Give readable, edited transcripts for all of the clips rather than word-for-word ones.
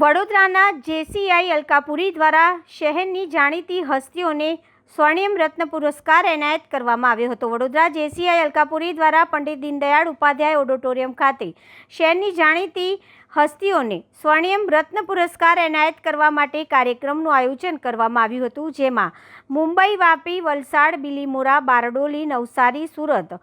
વડોદરાના જેસીઆઈ અલકાપુરી દ્વારા શહેરની જાણીતી હસ્તીઓને સ્વર્ણિમ રત્ન પુરસ્કાર એનાયત કરવામાં આવ્યો હતો। વડોદરા જેસીઆઈ અલકાપુરી દ્વારા પંડિત દીનદયાળ ઉપાધ્યાય ઓડિટોરિયમ ખાતે શહેરની જાણીતી હસ્તીઓને સ્વર્ણિમ રત્ન પુરસ્કાર એનાયત કરવા માટે કાર્યક્રમનું આયોજન કરવામાં આવ્યું હતું, જેમાં મુંબઈ, વાપી, વલસાડ, બિલીમોરા, બારડોલી, નવસારી, સુરત,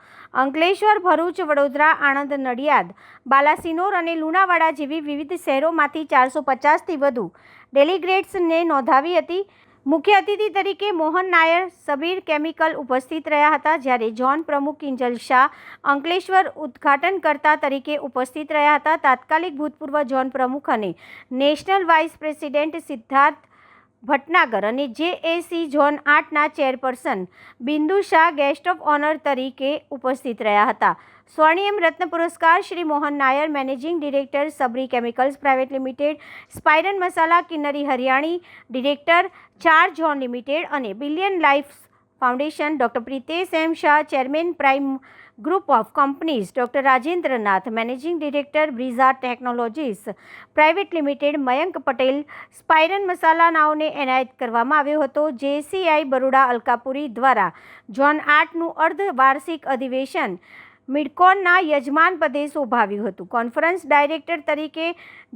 અંકલેશ્વર, ભરૂચ, વડોદરા, આણંદ, નડિયાદ, બાલાસિનોર અને લુણાવાડા જેવી વિવિધ શહેરોમાંથી 450થી વધુ ડેલિગેટ્સને નોંધાવી હતી। મુખ્ય અતિથિ તરીકે મોહન નાયર, સબીર કેમિકલ ઉપસ્થિત રહ્યા હતા, જ્યારે ઝોન પ્રમુખ કિંજલ શાહ અંકલેશ્વર ઉદ્ઘાટનકર્તા તરીકે ઉપસ્થિત રહ્યા હતા। તાત્કાલિક ભૂતપૂર્વ ઝોન પ્રમુખ અને national vice president Siddharth Bhatnagar અને જેએસી ઝોન 8ના ચેરપર્સન બિંદુ શાહ ગેસ્ટ ઓફ ઓનર તરીકે ઉપસ્થિત રહ્યા હતા। સ્વર્ણિમ રત્ન પુરસ્કાર Shri Mohan Nair, managing director, Sabari chemicals private limited, સ્પાઇરન Masala, Kinnari Hariyani, director, 4 zone limited અને billion life foundation, doctor Pritesh M Shah, chairman, prime group of companies, doctor Rajendra Nath, managing director, Breeza technologies private limited, Mayank Patel, સ્પાઇરન મસાલા નાઓને એનાયત કરવામાં આવ્યો હતો। જેસીઆઈ બરોડા અલકાપુરી દ્વારા ઝોન 8નું અર્ધવાર્ષિક અધિવેશન મિડકોનના યજમાન પદે શોભાવ્યું હતું। કોન્ફરન્સ ડાયરેક્ટર તરીકે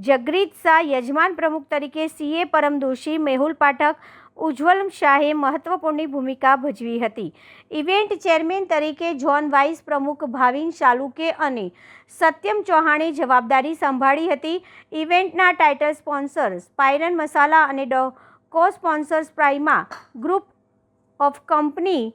જગરીત શાહ, યજમાન પ્રમુખ તરીકે સીએ પરમ દોશી, મેહુલ પાઠક, ઉજ્જવલ શાહે મહત્વપૂર્ણ ભૂમિકા ભજવી હતી। ઇવેન્ટ ચેરમેન તરીકે ઝોન વાઇસ પ્રમુખ ભાવિન શાલુકે અને સત્યમ ચૌહાણે જવાબદારી સંભાળી હતી। ઇવેન્ટના ટાઇટલ સ્પોન્સર સ્પાઇરન મસાલા અને co sponsors Prima group of company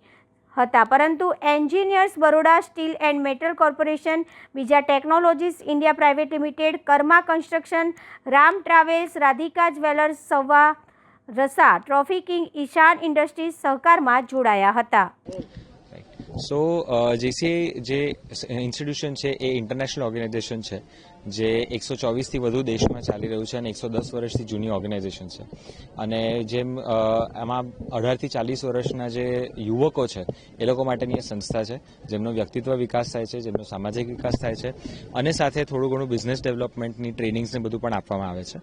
હતા, પરંતુ engineers Baroda steel and metal corporation, બીજા technologies India private limited, Karma construction, Ram travels, Radhika jewellers, સવા રસા, ટ્રોફી કિંગ, ઈશાન ઇન્ડસ્ટ્રીઝ સહકારમાં જોડાયા હતા। સો જેસીઆઈ જે ઇન્સ્ટિટ્યુશન છે એ ઇન્ટરનેશનલ ઓર્ગેનાઇઝેશન છે જે 124થી વધુ દેશમાં ચાલી રહ્યું છે અને 110 વર્ષથી જૂની ઓર્ગેનાઇઝેશન છે। અને જેમ એમાં 18થી 40 વર્ષના જે યુવકો છે એ લોકો માટેની એ સંસ્થા છે, જેમનો વ્યક્તિત્વ વિકાસ થાય છે, જેમનો સામાજિક વિકાસ થાય છે અને સાથે થોડું ઘણું બિઝનેસ ડેવલપમેન્ટની ટ્રેનિંગ્સને બધું પણ આપવામાં આવે છે।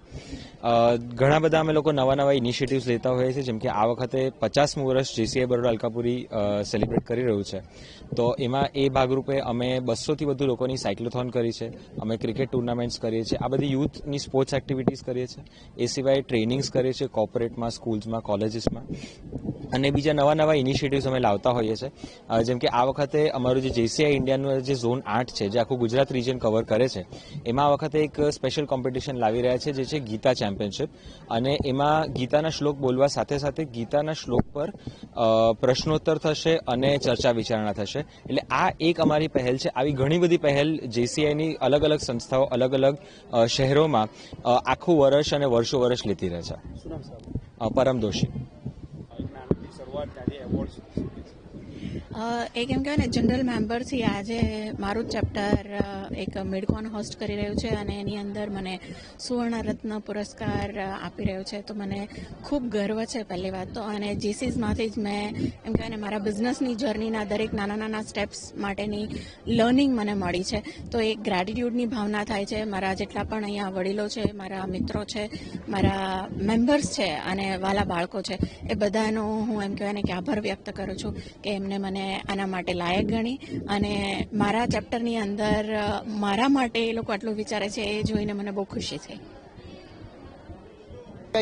ઘણા બધા અમે લોકો નવા ઇનિશિયેટિવ્સ લેતા હોઈએ છીએ, જેમ કે આ વખતે 50મું વર્ષ જેસીઆઈ બરોડા અલકાપુરી સેલિબ્રેટ કરી રહ્યું છે, તો એમાં એ ભાગરૂપે અમે 200થી વધુ લોકોની સાયક્લોથોન કરી છે, અમે ક્રિકેટ ટુર્નામેન્ટ્સ કરીએ છીએ, આ બધી યુથની સ્પોર્ટ્સ એક્ટિવિટીઝ કરીએ છીએ, એ સિવાય ટ્રેનિંગ્સ કરીએ છીએ કોર્પોરેટમાં, સ્કૂલ્સમાં, કોલેજીસમાં અને બીજા નવા ઇનિશિયેટિવ્સ અમે લાવતા હોઈએ છીએ। જેમ કે આ વખતે અમારું જે જેસીઆઈ ઇન્ડિયાનું જે ઝોન 8 છે, જે આખું ગુજરાત રિજન કવર કરે છે, એમાં આ વખતે એક સ્પેશિયલ કોમ્પિટિશન લાવી રહ્યા છે, જે છે ગીતા ચેમ્પિયનશિપ। અને એમાં ગીતાના શ્લોક બોલવા સાથે સાથે ગીતાના શ્લોક પર પ્રશ્નોત્તર થશે અને ચર્ચા વિચારણા થશે। એટલે આ એક અમારી પહેલ છે। આવી ઘણી બધી પહેલ જેસીઆઈની અલગ અલગ સંસ્થાઓ અલગ અલગ શહેરોમાં આખું વર્ષ અને વર્ષો લેતી રહે છે। પરમ દોશી એક એમ કહેવાય ને જનરલ મેમ્બરથી આજે મારું જ ચેપ્ટર એક મિડકોન હોસ્ટ કરી રહ્યું છે અને એની અંદર મને સુવર્ણ રત્ન પુરસ્કાર આપી રહ્યો છે, તો મને ખૂબ ગર્વ છે પહેલી વાત તો। અને જીસીસમાંથી જ મેં એમ કહેવાય ને મારા બિઝનેસની જર્નીના દરેક નાના સ્ટેપ્સ માટેની લર્નિંગ મને મળી છે, તો એક ગ્રેટિટ્યૂડની ભાવના થાય છે। મારા જેટલા પણ અહીંયા વડીલો છે, મારા મિત્રો છે, મારા મેમ્બર્સ છે અને વાલા બાળકો છે, એ બધાનો હું એમ કહેવાય ને કે આભાર વ્યક્ત કરું છું કે એમને મને આના માટે લાયક ગણી અને મારા ચેપ્ટરની અંદર મારા માટે એ લોકો આટલું વિચારે છે, એ જોઈને મને બહુ ખુશી થઈ।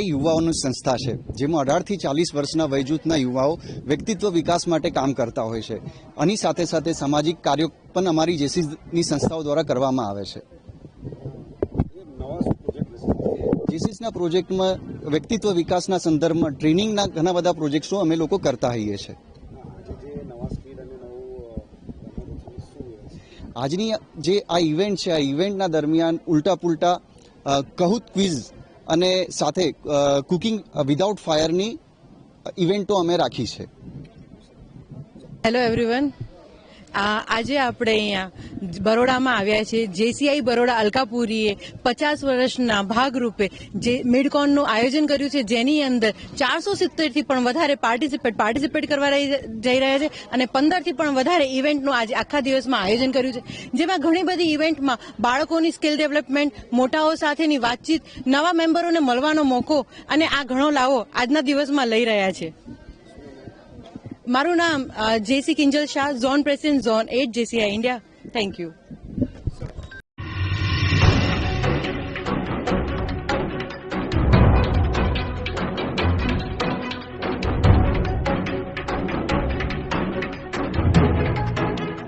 યુવાઓની સંસ્થા છે, જેમાં 18થી 40 વર્ષના વયજૂથના યુવાઓ વ્યક્તિત્વ વિકાસ માટે કામ કરતા હોય છે। આની સાથે સાથે સામાજિક કાર્યો પણ અમારી જેસીસની સંસ્થાઓ દ્વારા કરવામાં આવે છે। જેસીસના પ્રોજેક્ટમાં વ્યક્તિત્વ વિકાસના સંદર્ભમાં ટ્રેનિંગના ઘણા બધા પ્રોજેક્ટ્સો અમે લોકો કરતા હોઈએ છીએ। આજની જે આ ઇવેન્ટ છે, આ ઇવેન્ટના દરમિયાન ઉલટા પુલટા કહુત ક્વિઝ અને સાથે કુકિંગ વિધાઉટ ફાયરની ઇવેન્ટો અમે રાખી છે। હેલો એવરીવન, આજે આપણે અહીંયા બરોડામાં આવ્યા છીએ. જેસીઆઈ બરોડા અલકાપુરીએ 50 વર્ષના ભાગરૂપે જે મિડકોનનું આયોજન કર્યું છે, જેની અંદર 470 થી પણ વધારે પાર્ટિસિપેટ કરવા જઈ રહ્યા છે અને 15 થી પણ વધારે ઇવેન્ટનું આજે આખા દિવસમાં આયોજન કર્યું છે, જેમાં ઘણી બધી ઇવેન્ટમાં બાળકોની સ્કિલ ડેવલપમેન્ટ, મોટાઓ સાથેની વાતચીત, નવા મેમ્બરોને મળવાનો મોકો અને આ ઘણો લાવો આજના દિવસમાં લઈ રહ્યા છે. મારું નામ JC Kinjal Shah, zone president zone 8 JCI India. Thank you.